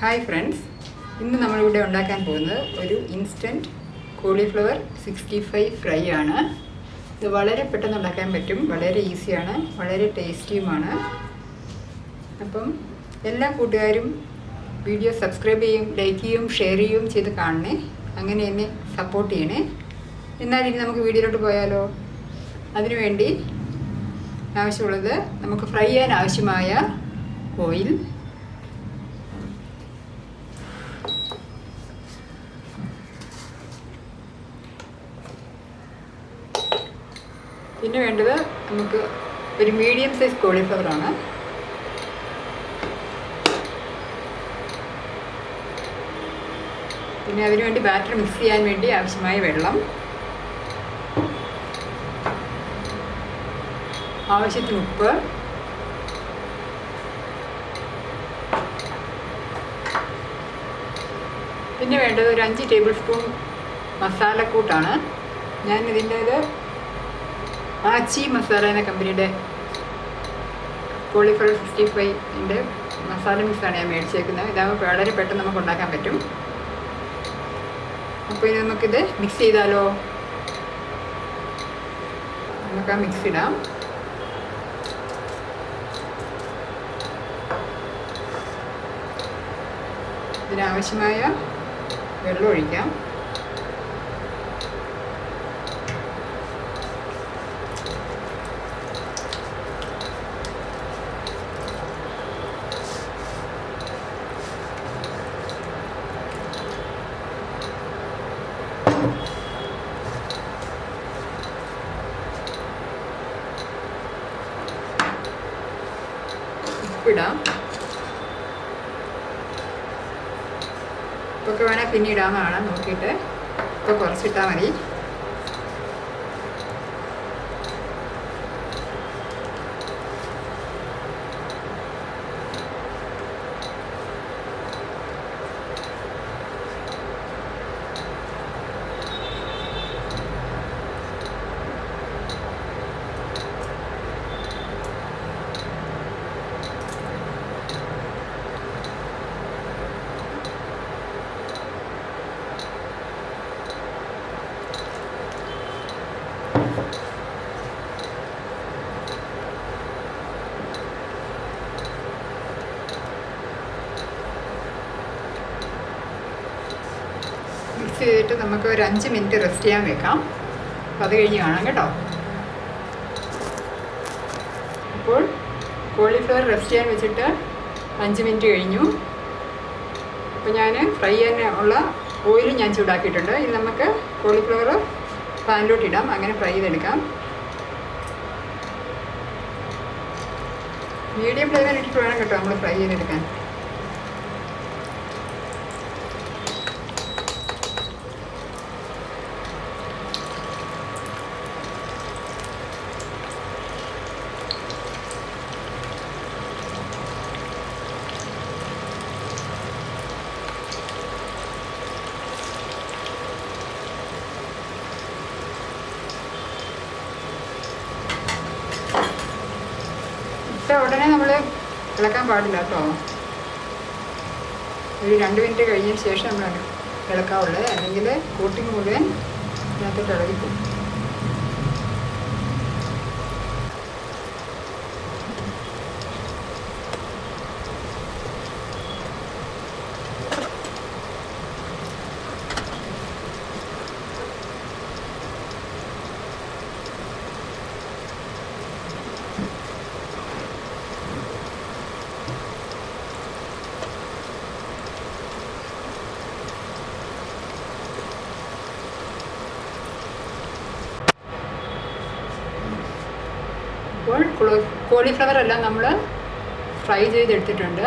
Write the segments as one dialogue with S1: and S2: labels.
S1: Hi friends, ഇന്ന് നമ്മളിവിടെ ഉണ്ടാക്കാൻ പോകുന്നത് ഒരു ഇൻസ്റ്റൻറ്റ് കോളിഫ്ലവർ 65 ഫ്രൈ ആണ്. ഇത് വളരെ പെട്ടെന്ന് ഉണ്ടാക്കാൻ പറ്റും, വളരെ ഈസിയാണ്, വളരെ ടേസ്റ്റിയുമാണ്. അപ്പം എല്ലാ കൂട്ടുകാരും വീഡിയോ സബ്സ്ക്രൈബ് ചെയ്യും, ലൈക്ക് ചെയ്യും, ഷെയർ ചെയ്യും ചെയ്ത് കാണണേ. അങ്ങനെ എന്നെ സപ്പോർട്ട് ചെയ്യണേ. എന്നാൽ ഇനി നമുക്ക് വീഡിയോയിലോട്ട് പോയാലോ? അതിനുവേണ്ടി ആവശ്യമുള്ളത്, നമുക്ക് ഫ്രൈ ചെയ്യാൻ ആവശ്യമായ ഓയിൽ, പിന്നെ വേണ്ടത് നമുക്ക് ഒരു മീഡിയം സൈസ് കോളിഫ്ലവറാണ്. പിന്നെ അതിനുവേണ്ടി ബാറ്റർ മിക്സ് ചെയ്യാൻ വേണ്ടി ആവശ്യമായ വെള്ളം, ആവശ്യത്തിന് ഉപ്പ്, പിന്നെ വേണ്ടത് ഒരു 5 ടേബിൾ സ്പൂൺ മസാലക്കൂട്ടാണ്. ഞാൻ ഇതിൻ്റേത് ആച്ചി മസാല എന്ന കമ്പനിയുടെ കോളിഫ്ലവർ 65ൻ്റെ മസാല മിക്സാണ് ഞാൻ മേടിച്ചേക്കുന്നത്. ഇതാകുമ്പോൾ വളരെ പെട്ടെന്ന് നമുക്ക് ഉണ്ടാക്കാൻ പറ്റും. അപ്പോൾ ഇനി നമുക്കിത് മിക്സ് ചെയ്താലോ? നമുക്ക് ആ മിക്സ് ഇടാം. ഇതിനാവശ്യമായ വെള്ളം ഒഴിക്കാം. ഉപ്പിടാം. ഉപ്പൊക്കെ വേണേൽ പിന്നെ ഇടാമെന്നാണ്, നോക്കിയിട്ട് ഇപ്പോൾ കുറച്ചിട്ടാൽ മതി. മിക്സ് ചെയ്തിട്ട് നമുക്ക് ഒരു 5 മിനിറ്റ് റെസ്റ്റ് ചെയ്യാൻ വെക്കാം. അപ്പോൾ അത് കഴിഞ്ഞ് കാണാം കേട്ടോ. അപ്പോൾ കോളിഫ്ലവർ റെസ്റ്റ് ചെയ്യാൻ വെച്ചിട്ട് 5 മിനിറ്റ് കഴിഞ്ഞു. അപ്പോൾ ഞാൻ ഫ്രൈ ചെയ്യാൻ ഉള്ള ഓയിലും ഞാൻ ചൂടാക്കിയിട്ടുണ്ട്. ഇത് നമുക്ക് കോളിഫ്ലവർ പാനിലോട്ട് ഇടാം, അങ്ങനെ ഫ്രൈ ചെയ്തെടുക്കാം. മീഡിയം ഫ്ലെയിമിൽ ഇട്ടിട്ട് വേണം കേട്ടോ നമ്മൾ ഫ്രൈ ചെയ്തെടുക്കാൻ. ഉടനെ നമ്മൾ ഇളക്കാൻ പാടില്ല കേട്ടോ. ഒരു 2 മിനിറ്റ് കഴിഞ്ഞതിന് ശേഷം നമ്മൾ ഇളക്കാവുള്ളത്, അല്ലെങ്കിൽ കോട്ടിങ് മുഴുവൻ ഇതിനകത്തോട്ട് ഇളകിപ്പോകും. അപ്പോൾ കോളിഫ്ലവർ എല്ലാം നമ്മൾ ഫ്രൈ ചെയ്തെടുത്തിട്ടുണ്ട്.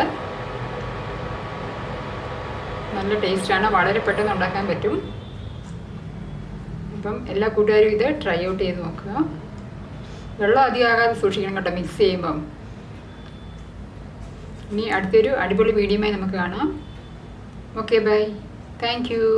S1: നല്ല ടേസ്റ്റാണ്, വളരെ പെട്ടെന്ന് ഉണ്ടാക്കാൻ പറ്റും. അപ്പം എല്ലാ കൂട്ടുകാരും ഇത് ട്രൈ ഔട്ട് ചെയ്ത് നോക്കുക. വെള്ളം അധികം ആകാതെ സൂക്ഷിക്കണം കേട്ടോ മിക്സ് ചെയ്യുമ്പം. ഇനി അടുത്തൊരു അടിപൊളി വീഡിയോയുമായി നമുക്ക് കാണാം. Okay, bye, thank U.